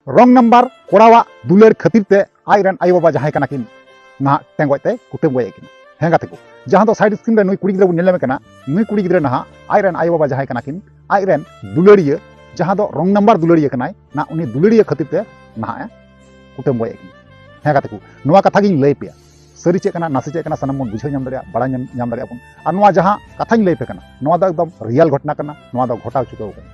रंग नंबर कोड़ावा दुलर खातिर ते आयरन आयो बाबा जहां कना किन ना टेंगोते कुटुम गोये किन हेंगा तेको जहां दो साइड स्क्रीन रे नुई कुड़ी गिद्रा नेलमे कना नुई कुड़ी गिद्रा ना आयरन आयो बाबा जहां कना किन आयरन दुलड़िया जहां दो रंग नंबर दुलड़िया कनाय ना उनी दुलड़िया खातिर ते ना कुटुम गोये किन हेंगा तेको नोवा कथा गिन लई पे सरी चे कना नासे चे कना सनम मन बुझाव नाम दरिया बड़ा नाम दरिया बन और नोवा जहां कथाñ लई पे कना नोवा दो एकदम रियल घटना कना नोवा दो घटाव चुकाव कना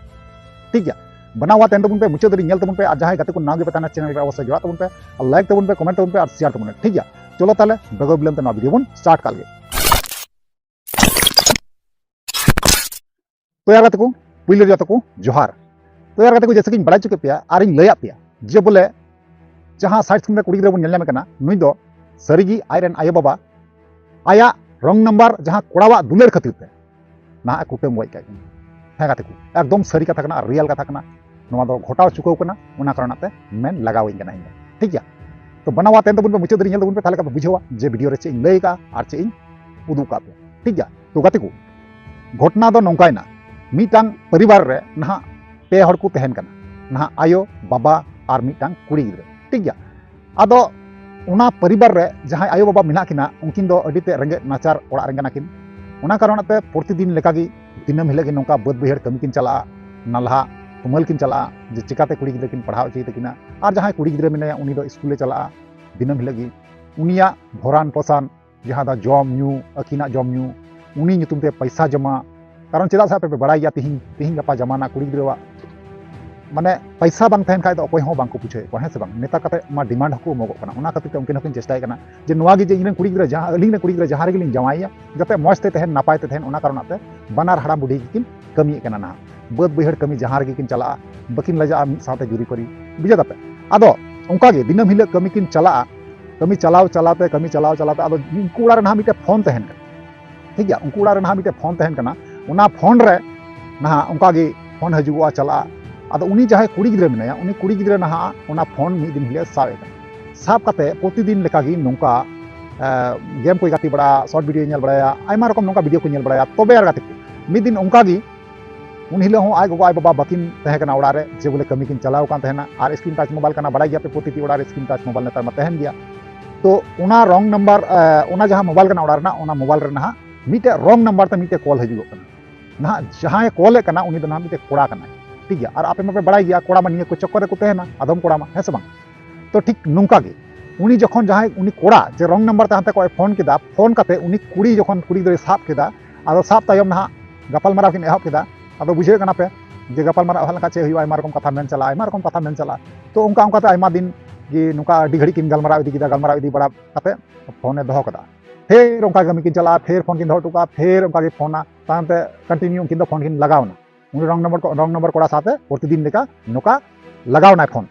ठीक गया बनावा तेन तबन पे मुचाद दरी नेल तबन पे और जहां गाते को नागे पे चैनल अवश्य जोड़ा तबन पे और लाइक तबन पे कमेंट तबन पे और शेयर तबन ठीक गया चलो ताले बगो बिलम ते वीडियो बन स्टार्ट काल गे तो यार गाते को पुइले जतो को जोहार तो यार गाते को जैसे कि बड़ा चुके पे और इन लया पे जे बोले जहां साइड स्क्रीन रे कुड़ी गिद्रा बन नेल कना नुई दो सरीगी आयरन आयो बाबा आया रंग नंबर जहां कोड़ावा दुलर खातिर ते ना कुटुम गोय का हें गाते को एकदम सरी कथा कना रियल कथा कना नोवा दो घटाव चुकाव कना उना कारणते मेन लगावई कना इन ठीक गया तो बनावा तेन तबन पे मुचाद दरी नेल तबन पे ताले का बुझावा जे वीडियो रे चे इन लई का और चे इन उदू का पे ठीक गया तो गाते को घटना दो नोंकायना मीटांग परिवार रे ना पे हड़ को तहन कना ना आयो बाबा और मीटांग कुड़ी गिद्रा ठीक गया आदो उना परिवार रे जहां आयो बाबा मिना किना उनकिन दो अडिते रंगे नाचार ओड़ा रेंगना किन उना कारणते प्रतिदिन लेकागी दिनम हिले की नौका बद बहर कमी किन चला नालहा तुमल किन चला जे चिकाते कुड़ी गिद्रा किन पढ़ाव चे तकिना और जहां कुड़ी गिद्रा मिना उनी दो स्कूले चला दिनम हिले की उनिया भरान पसान जहां दा जॉम न्यू अकिना जॉम न्यू उनी नितुम ते पैसा जमा कारण चेदा सा पे बड़ाई तिहिं तिहिं गपा जमाना कुड़ी गिद्रा माने पैसा बांग तहन खाय तो अकोय हो बांग को पूछे को हें से बांग नेता कते मा डिमांड हको मोगो कना उना खातिर उनकिन हकिन चेष्टाय कना जे नोवा गे जे इन कुड़ी गिद्रा जहां अलिंग ने कुड़ी गिद्रा जहां रे गिलिंग जमाइया जते मस्त तहन नापाय तहन उना कारणते बनार हाड़ा बुढ़ी किन कमी कना ना बद बहर कमी जहां रे किन चला बकिन लजा मिद साथे जुरी परी बुझा दपे आदो उनका गे दिनम हिले कमी किन चला कमी चलाव चलाते कमी चलाव चलाते आदो उनको उड़ा रे ना मिटे फोन तहन कना ठीक गया उनको उड़ा रे ना मिटे फोन तहन कना उना फोन रे ना उनका गे फोन हजुआ चला आदो उनी जहां कुड़ी गिद्रा मिनाया उनी कुड़ी गिद्रा ना उना फोन मिद दिन हिले सावे साब काते प्रतिदिन लेकागी नोंका गेम को गाती बड़ा शॉर्ट वीडियो नेल बड़ाया आयमा रकम नोंका वीडियो को नेल बड़ाया तबे यार गाती मिद दिन उनका गी उन हिले हो आय गोगो आय बाबा बकिन तहे कना उड़ा रे जे बोले कमी किन चलाव कान तहेना और स्क्रीन टच मोबाइल कना बड़ा गया पे प्रतिति उड़ा रे स्क्रीन टच मोबाइल नेतार मा तहन गया तो उना रंग नंबर उना जहां मोबाइल कना उड़ा रे ना उना मोबाइल रे ना मिटे रंग नंबर ते मिटे कॉल हजुगो कना ना जहां कॉल कना उनी दो ना मिटे कोड़ा कना ठीक गया और आपे में बड़ा गया कोड़ा में को चक्कर को तहना आदम कोड़ा में है से बांग तो ठीक नोंका गे उनी जखन जहां उनी कोड़ा जे रंग नंबर ते हाते को फोन केदा फोन काते उनी कुड़ी जखन कुड़ी दरे साब केदा आदो साब तायम ना गपाल माराव किन एहब केदा आदो बुझे कना पे जे गपाल माराव हलका चे हुई आयमा रकम कथा मेन चला आयमा रकम कथा मेन चला तो उनका उनका आयमा दिन कि नुका अडी घड़ी किन गलमाराव इदी केदा गलमाराव इदी बड़ा काते फोन दोहो कदा फिर उनका गमी किन चला फिर फोन किन दोहो टुका फिर उनका के फोना तांते कंटिन्यू किन दो फोन किन लगावना उन रंग नंबर कोड़ा साथे प्रतिदिन लेका नोका लगावना फोन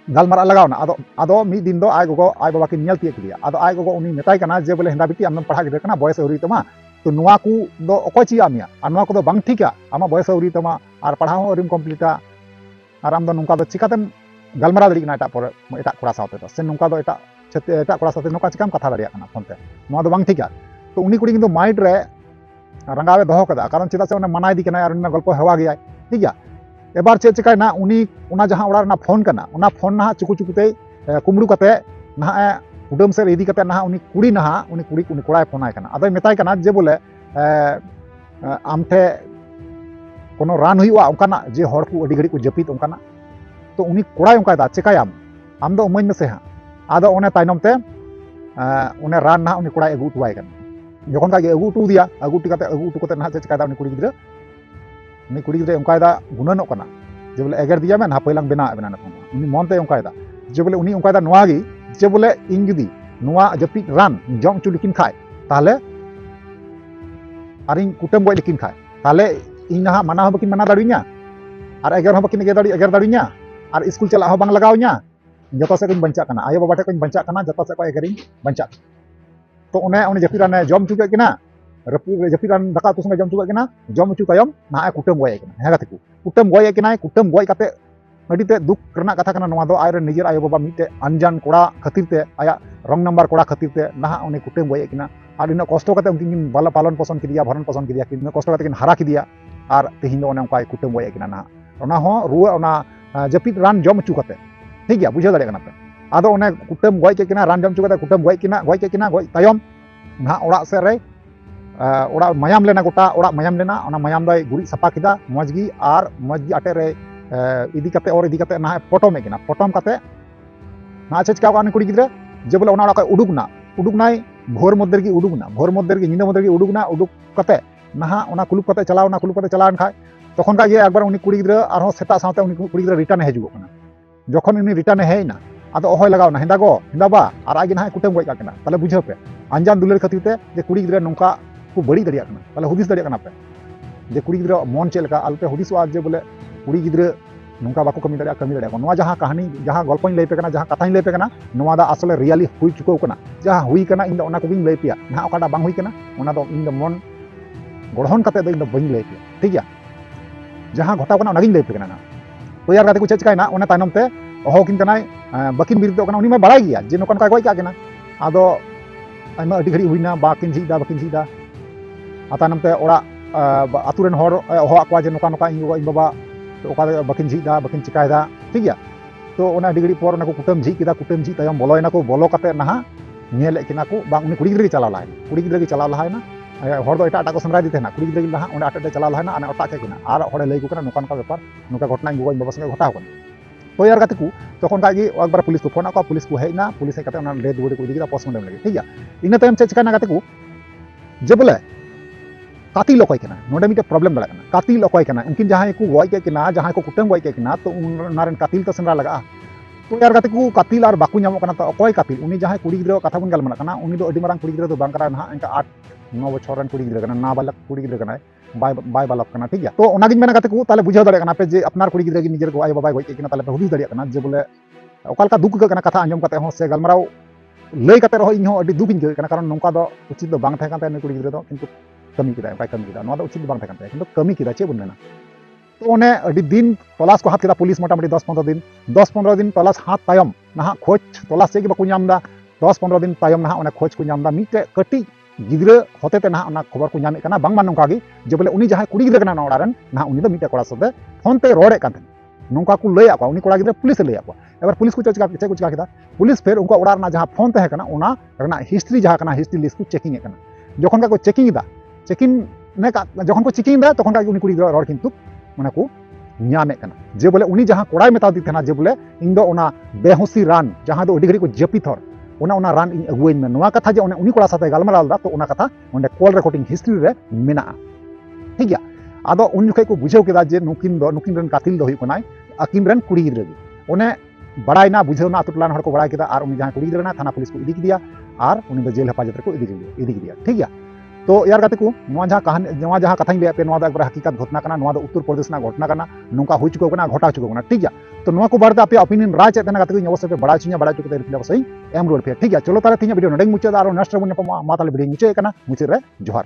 गलमारा लगावना आदो आदो मी दिन दो आय गोगो आय बाबा की नेल तिय किदिया आदो आय गोगो उनी नेताय कना जे बोले हेंदा बिटी आमन पढ़ा गिदर कना बयस औरी तमा तो नुआ को दो अको ची आमिया आ नुआ को दो बांग ठीका आमा बयस औरी तमा आर पढ़ाव हो औरीम कंप्लीटा आर आम दो नुका दो चिकातेम गलमारा दरी कना एटा पर एटा कोड़ा साथे तो से नुका दो एटा एटा कोड़ा साथे नुका चिकाम कथा दरिया कना फोन ते नुआ दो बांग ठीका तो उनी कुड़ी किंतु माइंड रे रंगावे दोहो कदा कारण चेदा से उन्हें मनाई दी कना और गल्प हेवा गया ठीक गया एबार चे चिकाय ना उनी उना जहां उड़ा ना फोन कना उना फोन ना चुकु चुकुते कुमड़ू कते ना उडम से इदी कते ना उनी कुड़ी उनी कोड़ाय फोनाय कना अदय मेताय कना जे बोले आमथे कोनो रान हुआ उनकाना जे हर को अडी घड़ी को जपित उनकाना तो उनी कोड़ाय उनका दा चिकायाम आम दो उमन से हा आदो उन्हें तायनम ते उन्हें रान ना उनी कोड़ाय अगु टुवाय कना जखन का अगु टू दिया अगु टू कते ना चिकायदा उनी कुड़ी गिद्रा उनका गुणनो कना जे बोले एगर दिया में ना पहिलांग बेना बेना ना उनी मनते उनका जे बोले उनी उनका नोआ गी जे बोले इन जुदी नोआ जपी रान जम चु लिकिन खाय ताले आर इन कुटम गय लिकिन खाय ताले इन ना माना हो बकिन माना दाड़िया और एगर हो बकिन एगर दाड़िया और स्कूल चला हो बांग लगाव냐 जतो से कइन बंचा कना आयो बाबा ठे कइन बंचा कना जतो से को एगरिन बंचा तो उन्हें जपीरान जम चुके किना रपी जपीरान दाका तो संगे जम चुके किना जम चु तायम ना कुटम गय किना हेगा तेको कुटम गय किना कुटम गय काते अडीते दुख करना कथा कना नोवा दो आयरे निजर आयो बाबा मिटे अनजान कोड़ा खातिर ते आया रंग नंबर कोड़ा खातिर ते ना उन्हें कुटम गय किना और इन कष्ट काते उनकिन बाला पालन पोषण किदिया भरण पोषण किदिया किन कष्ट काते किन हारा किदिया और तेहिन दो उन्हें उनका कुटम गय किना ना ओना हो रुआ ओना जपीत रान जम चु काते ठीक गया बुझाव दाड़े पे आदो ओने कुटम गoj के रान जम चुका कुटम गoj के गoj तायम ना ओड़ा से रे ओड़ा मायाम लेना गोटा ओड़ा मायाम लेना ओना मायाम दय गुरी सफा किदा मजगी आर मजगी आटे रे इदी कते और इदी कते ना पटम किना पटम कते ना चिका कान कुड़ी गिद्रा जे बोले ओना ओड़ा उडुकना उडुकनाय भोर मध्य की उडुकना भोर मध्य की नींद मध्य की उडुकना उडुक कते ना ओना कुलुप कते चलावना कुलुप कते चलावन खाय तखन का ये एकबार उनी कुड़ी गिद्रा आरो सेता साथे उनी कुड़ी गिद्रा रिटर्न हेजुगो कना जखन उनी रिटर्न हेना आदो ओहय लगावना हिंदा गो हिंदा बा आर आगे ना कुटम गoj काकना ताले बुझाव पे अंजान दुलर खातिर ते जे कुड़ी गिद्रा नोंका को बड़ी दरिया कना ताले हुदिस दरिया कना पे जे कुड़ी गिद्रा मन चेलका आलपे हुदिसवा जे बोले कुड़ी गिद्रा नोंका बाको कमी दरिया को नोआ जहां कहानी जहां गल्पनी लई पे कना जहां कथानी लई पे कना नोआ दा असले रियली हुई चुको कना जहां हुई कना इन ओना को बिन लई पिया ना ओकाडा बांग हुई कना ओना दो इन मन गढ़न कते दो इन बइन लई पिया ठीक गया जहां घटाव कना ओनागिन लई पे कना तो यार गाते को चेक चिकायना ओना तायनम ते ओहो किन कनाय बाकिन बिरदो कना उनी मा बाड़ाय गया जे नोकन का गoj का कना आदो आयमा अडी घड़ी हुईना बाकिन झीदा आतानम ते ओड़ा आतुरेन हर ओहो आकवा जे नोका नोका इन बाबा तो ओका बाकिन झीदा बाकिन चिकायदा ठीक गया तो ओना डिगड़ी पर ओना को कुटम झी किदा कुटम झी तायम बोलोयना को बोलो कते नाहा नेले किना को बांग उनी कुड़ी गिद्रा के चलाव लाहाय कुड़ी गिद्रा के चलाव लाहायना हर दो एटा को संग्राय दी थेना कुड़ी गिद्रा के लाहा ओना आटा चलाव लाहायना अने ओटा के किना आर हरे लई को कना नोका नोका बेपार नोका घटना इन बाबा संगे घटाव कना तो यार गाते को तखन का एक बार पुलिस को फोन आको पुलिस को हेना पुलिस कते ओना डेड बॉडी को इदी किदा पोस्टमार्टम लगे ठीक गया इन तायम चे चिकाना गाते को जे बोले कातिल अकय कना नोडे मिटे प्रॉब्लम दड़ा कना कातिल अकय कना उनकिन जहां को गoj के किना जहां को कुटम गoj के किना तो उनारेन कातिल तो सेंद्रा लगा तो यार गाते को कातिल आर बाकू नामो कना तो अकय कातिल उनी जहां कुड़ी गिद्रा कथा बन गालमना कना उनी दो अडी मारंग कुड़ी गिद्रा दो बांग करा ना इनका 8-9 बछर रन कुड़ी गिद्रा कना ना बालक कुड़ी गिद्रा कना बाय बालक कना ठीक गया तो ओना गिन मेना गाते को ताले बुझाव दाड़े कना पे जे अपनार कुड़ी गिद्रा की निजर को आय बाबा गoj के किना ताले पे हुदी दाड़े कना जे बोले ओकालका दुख कना कथा अंजम कते हो से गलमराव लई कते रहो इन हो अडी दुख इन कना कारण नोंका दो उचित दो बांग थाय काते कुड़ी गिद्रा दो किंतु कमी किदा काय कमी किदा नोआ दो उचित बांग थाय किंतु कमी किदा चे बुन मेना तो ओने अडी दिन तलाश को हाथ किदा पुलिस मोटामुटी 10-15 दिन तलाश हाथ तायम ना खोज तलाश से कि बाकू नामदा 10-15 दिन तायम ना ओने खोज को नामदा मिटे कटी गिद्रा होते ना ओना खबर को नामे कना बांग मान नोंका गी जे बोले उनी जहां कुड़ी गिद्रा कना ना ओड़ारन ना उनी दो मिटे कोड़ा सते फोन ते रोड़े कान नोंका को लई आको उनी कोड़ा गिद्रा पुलिस ले आको एबार पुलिस को चिका किदा पुलिस फेर उनका ओड़ार ना जहां फोन तहे कना ओना रना हिस्ट्री जहां कना हिस्ट्री लिस्ट को चेकिंग ए कना जखन का को चेकिंग दा चेकिंग ने का जखन को चेकिंग दा तखन का उनी कुड़ी गिद्रा रोड़ किंतु माने को न्यामे कना जे बोले उनी जहां कोड़ाय मेता दी थेना जे बोले इन दो ओना बेहोसी रान जहां दो अडी घड़ी को जपिथर ओना रान इन अगुइन में नोआ कथा जे उनी कोड़ा साथे गालमाराव दा तो ओना कथा ओंडे कॉल रिकॉर्डिंग हिस्ट्री रे मेना ठीक गया आदो उन जखे को बुझाव केदा जे नुकिन रन कातिल दो हुई कनाय अकिन रन कुड़ी गिद्रा ओने बड़ायना बुझावना आतु टोलान हर को बड़ाय केदा आर उनी जहां कुड़ी गिद्रा थाना पुलिस को इदी किदिया आर उनी दो जेल हेफाजत को इदी किदिया ठीक गया तो यार गाते को नोआ जहां कहानी नोआ जहां कथाई ले पे नोआ दा हकीकत घटना कना नोआ दा उत्तर प्रदेश ना घटना कना नोंका हुई चुको कना घटा चुको कना ठीक गया तो नोआ को बारदा पे ओपिनियन राय चे तना गाते को अवश्य पे बड़ा चुके ते रिप्लाई बसई एम रोड पे ठीक गया चलो ताले तीन वीडियो नडे मुचे आरो नेक्स्ट वन मा ताले वीडियो मुचे कना मुचे रे जोहार।